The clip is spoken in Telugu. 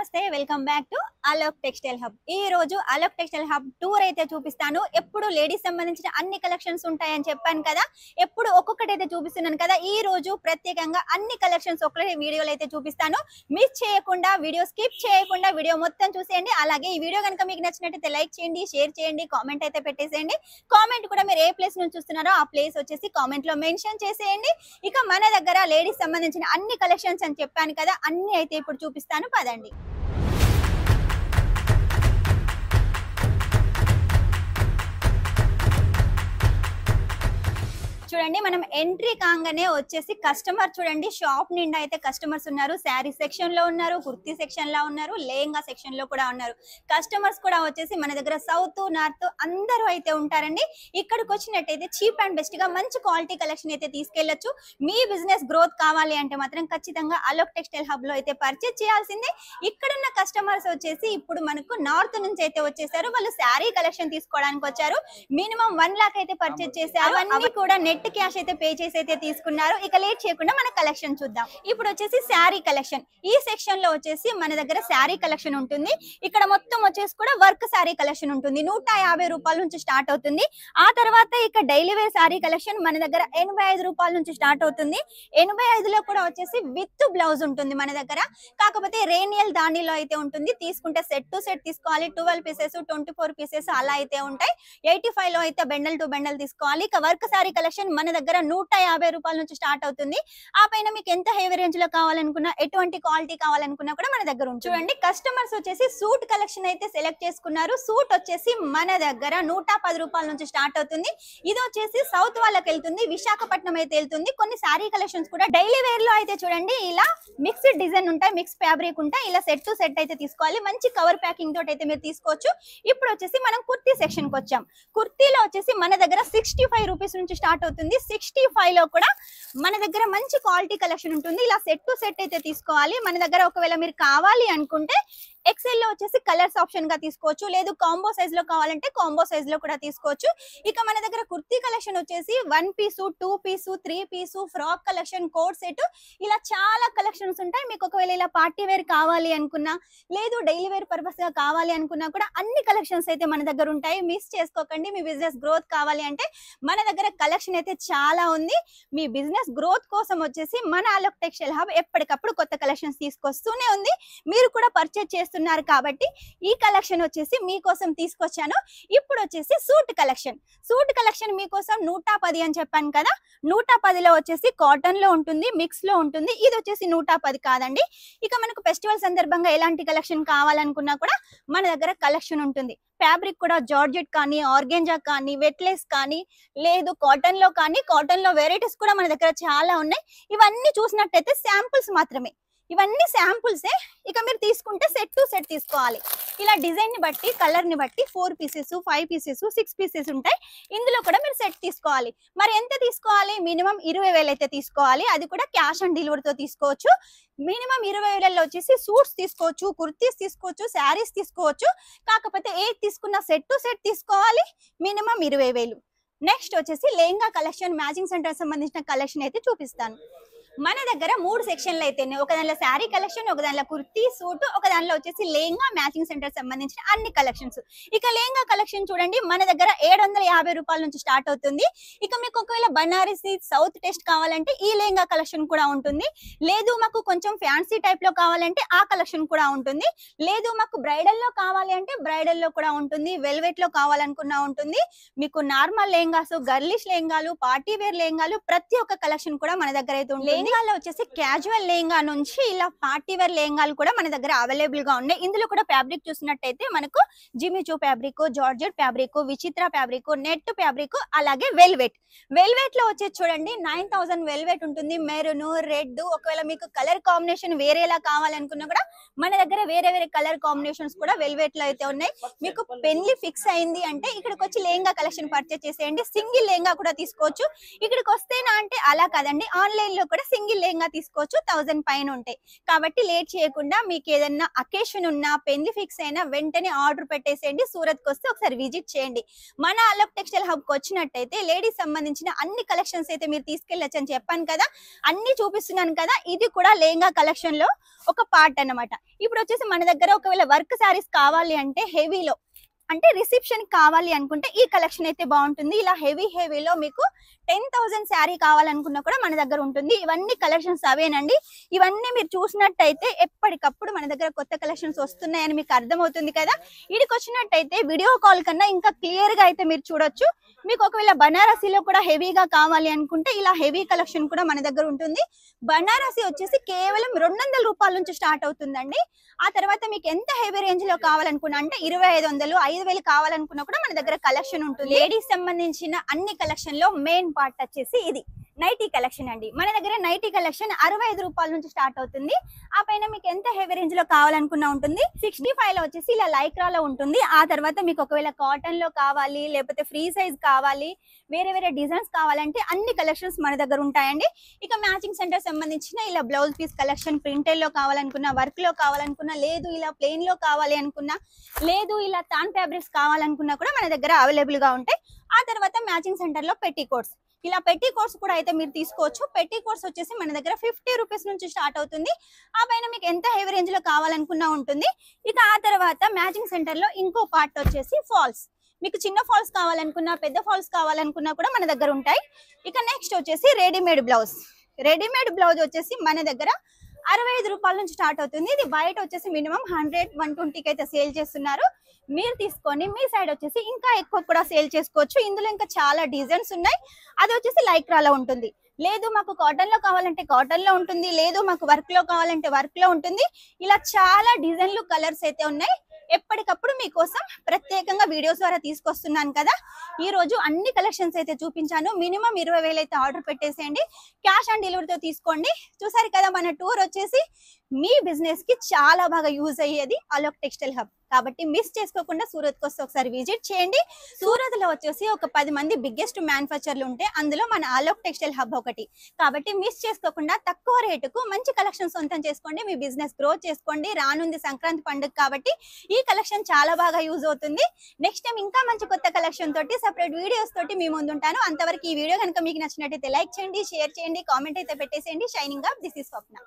నమస్తే welcome back to Alok textile hub. ఈ రోజు అలోక్ టెక్స్టైల్ హబ్ టూర్ అయితే చూపిస్తాను. ఎప్పుడు లేడీస్ సంబంధించిన అన్ని కలెక్షన్స్ ఉంటాయని చెప్పాను కదా, ఎప్పుడు ఒక్కొక్కటి అయితే చూపిస్తున్నాను కదా. ఈ రోజు ప్రత్యేకంగా అన్ని కలెక్షన్స్ ఒక్కటే వీడియోలో అయితే చూపిస్తాను. మిస్ చేయకుండా వీడియో స్కిప్ చేయకుండా వీడియో మొత్తం చూసేయండి. అలాగే ఈ వీడియో కనుక మీకు నచ్చినట్లయితే లైక్ చేయండి, షేర్ చేయండి, కామెంట్ అయితే పెట్టేసేయండి. కామెంట్ కూడా మీరు ఏ ప్లేస్ నుంచి చూస్తున్నారో ఆ ప్లేస్ వచ్చేసి కామెంట్ లో మెన్షన్ చేసేయండి. ఇక మన దగ్గర లేడీస్ సంబంధించిన అన్ని కలెక్షన్స్ అని చెప్పాను కదా, అన్ని అయితే ఇప్పుడు చూపిస్తాను పదండి. చూడండి, మనం ఎంట్రీ కాగానే వచ్చేసి కస్టమర్ చూడండి, షాప్ నిండా అయితే కస్టమర్స్ ఉన్నారు. శారీ సెక్షన్ లో ఉన్నారు, కుర్తీ సెక్షన్ లో ఉన్నారు, లెహంగా సెక్షన్ లో కూడా ఉన్నారు. కస్టమర్స్ కూడా వచ్చేసి మన దగ్గర సౌత్ నార్త్ అందరూ అయితే ఉంటారండి. ఇక్కడికి వచ్చినట్టయితే చీప్ అండ్ బెస్ట్ గా మంచి క్వాలిటీ కలెక్షన్ అయితే తీసుకెళ్లొచ్చు. మీ బిజినెస్ గ్రోత్ కావాలి అంటే మాత్రం ఖచ్చితంగా అలోక్ టెక్స్టైల్ హబ్ లో అయితే పర్చేజ్ చేయాల్సిందే. ఇక్కడున్న కస్టమర్స్ వచ్చేసి ఇప్పుడు మనకు నార్త్ నుంచి అయితే వచ్చేసారు. వాళ్ళు శారీ కలెక్షన్ తీసుకోవడానికి వచ్చారు. మినిమం 1 లాక్ అయితే పర్చేజ్ చేశారు. అవన్నీ కూడా నెట్ క్యాష్ అయితే పే చేసి అయితే తీసుకున్నారు. ఇక లేట్ చేయకుండా మన కలెక్షన్ చూద్దాం. ఇప్పుడు వచ్చేసి శారీ కలెక్షన్. ఈ సెక్షన్ లో వచ్చేసి మన దగ్గర శారీ కలెక్షన్ ఉంటుంది. ఇక్కడ మొత్తం వచ్చేసి కూడా వర్క్ శారీ కలెక్షన్ ఉంటుంది. 150 రూపాయల నుంచి స్టార్ట్ అవుతుంది. ఆ తర్వాత ఇక డైలీ వేర్ శారీ కలెక్షన్ మన దగ్గర 85 రూపాయల నుంచి స్టార్ట్ అవుతుంది. 85 లో కూడా వచ్చేసి విత్ బ్లౌజ్ ఉంటుంది మన దగ్గర. కాకపోతే రేనియల్ దానిలో అయితే ఉంటుంది. తీసుకుంటే సెట్ టు సెట్ తీసుకోవాలి. 12 పీసెస్ 24 పీసెస్ అలా అయితే ఉంటాయి. 85 లో అయితే బెండల్ టు బెండల్ తీసుకోవాలి. ఇక వర్క్ శారీ కలెక్షన్ మన దగ్గర 150 రూపాయల నుంచి స్టార్ట్ అవుతుంది. ఆ పైన మీకు ఎంత హెవీ రేంజ్ లో కావాలనుకున్నా, ఎటువంటి క్వాలిటీ కావాలనుకున్నా కూడా మన దగ్గర ఉంటుంది. చూడండి, కస్టమర్స్ వచ్చేసి సూట్ కలెక్షన్ అయితే సెలెక్ట్ చేసుకున్నారు. సూట్ వచ్చేసి మన దగ్గర 110 రూపాయల నుంచి స్టార్ట్ అవుతుంది. ఇది వచ్చేసి సౌత్ వాళ్ళకి వెళ్తుంది, విశాఖపట్నం అయితే వెళ్తుంది. కొన్ని శారీ కలెక్షన్స్ కూడా డైలీ వేర్ లో అయితే చూడండి ఇలా మిక్స్డ్ డిజైన్ ఉంటాయి, మిక్స్ ఫ్యాబ్రిక్ ఉంటాయి. ఇలా సెట్ టు సెట్ అయితే తీసుకోవాలి. మంచి కవర్ ప్యాకింగ్ తోటి అయితే మీరు తీసుకోవచ్చు. ఇప్పుడు వచ్చేసి మనం కుర్తీ సెక్షన్ కి వచ్చాం. కుర్తీలో వచ్చేసి మన దగ్గర 65 రూపీస్ నుంచి స్టార్ట్ అవుతుంది. 65 లో కూడా మన దగ్గర మంచి క్వాలిటీ కలెక్షన్ ఉంటుంది. ఇలా సెట్ టు సెట్ అయితే తీసుకోవాలి. మన దగ్గర ఒకవేళ మీరు కావాలి అనుకుంటే ఎక్సెల్ లో వచ్చేసి కలర్స్ ఆప్షన్ గా తీసుకోవచ్చు, లేదు కాంబో సైజ్ లో కావాలంటే కాంబో సైజ్ లో కూడా తీసుకోవచ్చు. ఇక మన దగ్గర కుర్తీ కలెక్షన్ వచ్చేసి 1 piece 2 piece 3 piece frock collection, coat set, ఇలా చాలా కలెక్షన్స్ ఉంటాయి. మీకు ఒకవేళ ఇలా పార్టీ వేర్ కావాలి అనుకున్నా, లేదు డైలీ వేర్ పర్పస్ గా కావాలి అనుకున్నా కూడా అన్ని కలెక్షన్స్ అయితే మన దగ్గర ఉంటాయి. మిస్ చేసుకోకండి. మీ బిజినెస్ గ్రోత్ కావాలి అంటే మన దగ్గర కలెక్షన్ అయితే చాలా ఉంది. మీ బిజినెస్ గ్రోత్ కోసం వచ్చేసి మన అలోక్ టెక్స్టైల్ హబ్ ఎప్పటికప్పుడు కొత్త కలెక్షన్స్ తీసుకొస్తూనే ఉంది. మీరు కూడా పర్చేజ్ చేస్తున్నారు కాబట్టి ఈ కలెక్షన్ వచ్చేసి మీకోసం తీసుకొచ్చాను. ఇప్పుడు వచ్చేసి సూట్ కలెక్షన్. సూట్ కలెక్షన్ మీకోసం 110 అని చెప్పాను కదా. 110లో వచ్చేసి కాటన్ లో ఉంటుంది, మిక్స్ లో ఉంటుంది. ఇది వచ్చేసి 110 కాదండి. ఇక మనకు ఫెస్టివల్ సందర్భంగా ఎలాంటి కలెక్షన్ కావాలనుకున్నా కూడా మన దగ్గర కలెక్షన్ ఉంటుంది. ఫ్యాబ్రిక్ కూడా జార్జెట్ కానీ, ఆర్గెంజా కానీ, వెట్లెస్ కానీ, లేదు కాటన్ లో కానీ, కాటన్ లో వెరైటీస్ కూడా మన దగ్గర చాలా ఉన్నాయి. ఇవన్నీ చూసినట్టయితే శాంపుల్స్ మాత్రమే. ఇవన్నీ శాంపుల్సే. ఇక మీరు తీసుకుంటే సెట్ టు సెట్ తీసుకోవాలి. ఇలా డిజైన్ ని బట్టి, కలర్ ని బట్టి 4 పీసెస్ 5 పీసెస్ 6 పీసెస్ ఉంటాయి. ఇందులో కూడా మీరు సెట్ తీసుకోవాలి. మరి ఎంత తీసుకోవాలి? మినిమం 20,000 అయితే తీసుకోవాలి. అది కూడా క్యాష్ ఆన్ డెలివరీతో తీసుకోవచ్చు. మినిమం 20,000లో వచ్చేసి సూట్స్ తీసుకోవచ్చు, కుర్తీస్ తీసుకోవచ్చు, శారీస్ తీసుకోవచ్చు. కాకపోతే ఏది తీసుకున్న సెట్ టు సెట్ తీసుకోవాలి. మినిమం 20,000. నెక్స్ట్ వచ్చేసి లెహంగా కలెక్షన్, మ్యాచింగ్ సెంటర్ సంబంధించిన కలెక్షన్ అయితే చూపిస్తాను. మన దగ్గర 3 సెక్షన్లు అయితే ఉన్నాయి. ఒక దానిలో శారీ కలెక్షన్, ఒక దానిలో కుర్తీ సూట్, ఒక దానిలో వచ్చేసి లెహంగా మ్యాచింగ్ సెంటర్ సంబంధించిన అన్ని కలెక్షన్స్. ఇక లెహంగా కలెక్షన్ చూడండి, మన దగ్గర 750 రూపాయల నుంచి స్టార్ట్ అవుతుంది. ఇక మీకు ఒకవేళ బనారసి సౌత్ టెస్ట్ కావాలంటే ఈ లెహంగా కలెక్షన్ కూడా ఉంటుంది. లేదు మాకు కొంచెం ఫ్యాన్సీ టైప్ లో కావాలంటే ఆ కలెక్షన్ కూడా ఉంటుంది. లేదు మాకు బ్రైడల్ లో కావాలి అంటే బ్రైడల్ లో కూడా ఉంటుంది. వెల్వెట్ లో కావాలనుకున్నా ఉంటుంది. మీకు నార్మల్ లెహంగాస్, గర్లిష్ లెహంగాలు, పార్టీ వేర్ లెహంగాలు, ప్రతి ఒక్క కలెక్షన్ కూడా మన దగ్గర అయితే ఉంటుంది. లెహంగాలో వచ్చేసి క్యాజువల్ లెహంగా నుంచి ఇలా పార్టీ వేర్ లెహంగాలు కూడా మన దగ్గర అవైలబుల్ గా ఉన్నాయి. ఇందులో కూడా ఫ్యాబ్రిక్ చూసినట్టయితే మనకు జిమిచూ ఫ్యాబ్రిక్, జార్జెట్ ఫ్యాబ్రిక్, విచిత్ర ఫ్యాబ్రిక్, నెట్ ఫ్యాబ్రిక్, అలాగే వెల్వెట్. వెల్వెట్ లో వచ్చేసి చూడండి 9000 వెల్వెట్ ఉంటుంది. మెరూన్, రెడ్, ఒకవేళ మీకు కలర్ కాంబినేషన్ వేరేలా కావాలనుకున్నా కూడా మన దగ్గర వేరే వేరే కలర్ కాంబినేషన్స్ కూడా వెల్వెట్ లో అయితే ఉన్నాయి. మీకు పెళ్లి ఫిక్స్ అయింది అంటే ఇక్కడికి వచ్చి లెహంగా కలెక్షన్ పర్చేస్ చేసేయండి. సింగిల్ లెహంగా కూడా తీసుకోవచ్చు. ఇక్కడికి వస్తేనా అంటే అలా కాదండి, ఆన్లైన్ లో కూడా సింగిల్ లెహంగా తీసుకోవచ్చు 1000 పైన ఉంటాయి. కాబట్టి లేట్ చేయకుండా మీకు ఏదైనా అకేషన్ ఉన్నా పెళ్లి ఫిక్స్ అయినా వెంటనే ఆర్డర్ పెట్టేసేయండి. సూరత్కి వస్తే ఒకసారి విజిట్ చేయండి. మన అలోక్ టెక్స్టైల్ హబ్కి వచ్చినట్టయితే లేడీస్ సంబంధించిన అన్ని కలెక్షన్స్ అయితే మీరు తీసుకెళ్ళచ్చు అని చెప్పాను కదా, అన్ని చూపిస్తున్నాను కదా. ఇది కూడా లెహంగా కలెక్షన్ లో ఒక పార్ట్ అన్నమాట. ఇప్పుడు వచ్చేసి మన దగ్గర ఒకవేళ వర్క్ శారీస్ కావాలి అంటే హెవీలో, అంటే రిసెప్షన్ కావాలి అనుకుంటే ఈ కలెక్షన్ అయితే బాగుంటుంది. ఇలా హెవీలో మీకు 10,000 శారీ కావాలనుకున్నా కూడా మన దగ్గర ఉంటుంది. ఇవన్నీ కలెక్షన్స్ అవేనండి. ఇవన్నీ మీరు చూసినట్టయితే ఎప్పటికప్పుడు మన దగ్గర కొత్త కలెక్షన్స్ వస్తున్నాయని మీకు అర్థమవుతుంది కదా. వీడికి వచ్చినట్టయితే వీడియో కాల్ కన్నా ఇంకా క్లియర్ గా అయితే మీరు చూడొచ్చు. మీకు ఒకవేళ బనారసీలో కూడా హెవీగా కావాలి అనుకుంటే ఇలా హెవీ కలెక్షన్ కూడా మన దగ్గర ఉంటుంది. బనారసీ వచ్చేసి కేవలం 200 రూపాయల నుంచి స్టార్ట్ అవుతుందండి. ఆ తర్వాత మీకు ఎంత హెవీ రేంజ్ లో కావాలనుకున్నా అంటే 2500, 5000 కావాలనుకున్నా కూడా మన దగ్గర కలెక్షన్ ఉంటుంది. లేడీస్ సంబంధించిన అన్ని కలెక్షన్ లో మెయిన్ పార్ట్ వచ్చేసి ఇది నైటీ కలెక్షన్ అండి. మన దగ్గర నైటీ కలెక్షన్ 65 రూపాయల నుంచి స్టార్ట్ అవుతుంది. ఆ పైన మీకు ఎంత హెవీ రేంజ్ లో కావాలనుకున్నా ఉంటుంది. 65 లో వచ్చేసి ఇలా లైక్రాలో ఉంటుంది. ఆ తర్వాత మీకు ఒకవేళ కాటన్ లో కావాలి, లేకపోతే ఫ్రీ సైజ్ కావాలి, వేరే డిజైన్స్ కావాలంటే అన్ని కలెక్షన్స్ మన దగ్గర ఉంటాయండి. ఇక మ్యాచింగ్ సెంటర్ సంబంధించిన ఇలా బ్లౌజ్ పీస్ కలెక్షన్ ప్రింటెడ్ లో కావాలనుకున్నా, వర్క్ లో కావాలనుకున్నా, లేదు ఇలా ప్లెయిన్ లో కావాలి అనుకున్నా, లేదు ఇలా తాన్ ఫ్యాబ్రిక్స్ కావాలనుకున్నా కూడా మన దగ్గర అవైలబుల్ గా ఉంటాయి. ఆ తర్వాత మ్యాచింగ్ సెంటర్ లో పెట్టి కోట్స్, ఇలా పెట్టి కోర్స్ కూడా అయితే మీరు తీసుకోవచ్చు. పెట్టి కోర్స్ వచ్చేసి మన దగ్గర 50 రూపీస్ నుంచి స్టార్ట్ అవుతుంది. ఆ పైన మీకు ఎంత హెవీ రేంజ్ లో కావాలనుకున్నా ఉంటుంది. ఇక ఆ తర్వాత మ్యాచింగ్ సెంటర్ లో ఇంకో పార్ట్ వచ్చేసి ఫాల్స్, మీకు చిన్న ఫాల్స్ కావాలనుకున్నా, పెద్ద ఫాల్స్ కావాలనుకున్నా కూడా మన దగ్గర ఉంటాయి. ఇక నెక్స్ట్ వచ్చేసి రెడీమేడ్ బ్లౌజ్. రెడీమేడ్ బ్లౌజ్ వచ్చేసి మన దగ్గర 65 రూపాయల నుంచి స్టార్ట్ అవుతుంది. ఇది బయట వచ్చేసి మినిమం 100, 120కి అయితే సేల్ చేస్తున్నారు. మీరు తీసుకొని మీ సైడ్ వచ్చేసి ఇంకా ఎక్కువ కూడా సేల్ చేసుకోవచ్చు. ఇందులో ఇంకా చాలా డిజైన్స్ ఉన్నాయి. అది వచ్చేసి లైక్రాలో ఉంటుంది. లేదు మాకు కాటన్ లో కావాలంటే కాటన్ లో ఉంటుంది, లేదు మాకు వర్క్ లో కావాలంటే వర్క్ లో ఉంటుంది. ఇలా చాలా డిజైన్లు, కలర్స్ అయితే ఉన్నాయి. ఎప్పటికప్పుడు మీకోసం ప్రత్యేకంగా వీడియోస్ ద్వారా తీసుకొస్తున్నాను కదా. ఈ రోజు అన్ని కలెక్షన్స్ అయితే చూపించాను. మినిమం 20,000 అయితే ఆర్డర్ పెట్టేసేయండి. క్యాష్ ఆన్ డెలివరీతో తీసుకోండి. చూసారు కదా, మన టూర్ వచ్చేసి మీ బిజినెస్ కి చాలా బాగా యూజ్ అయ్యేది అలోక్ టెక్స్టైల్ హబ్. కాబట్టి మిస్ చేసుకోకుండా సూరత్ కి వస్తే ఒకసారి విజిట్ చేయండి. సూరత్ లో వచ్చేసి ఒక 10 మంది బిగ్గెస్ట్ మ్యానుఫ్యాక్చర్లు ఉంటే అందులో మన అలోక్ టెక్స్టైల్ హబ్ ఒకటి. కాబట్టి మిస్ చేసుకోకుండా తక్కువ రేటుకు మంచి కలెక్షన్ సొంతం చేసుకోండి, మీ బిజినెస్ గ్రో చేసుకోండి. రానుంది సంక్రాంతి పండుగ కాబట్టి ఈ కలెక్షన్ చాలా బాగా యూజ్ అవుతుంది. నెక్స్ట్ టైం ఇంకా మంచి కొత్త కలెక్షన్ తోటి, సెపరేట్ వీడియోస్ తోటి మీ ముందుంటాను. అంతవరకు ఈ వీడియో కనుక మీకు నచ్చినట్టయితే లైక్ చేయండి, షేర్ చేయండి, కామెంట్ అయితే పెట్టేసేయండి. Shining up, this is Swapna.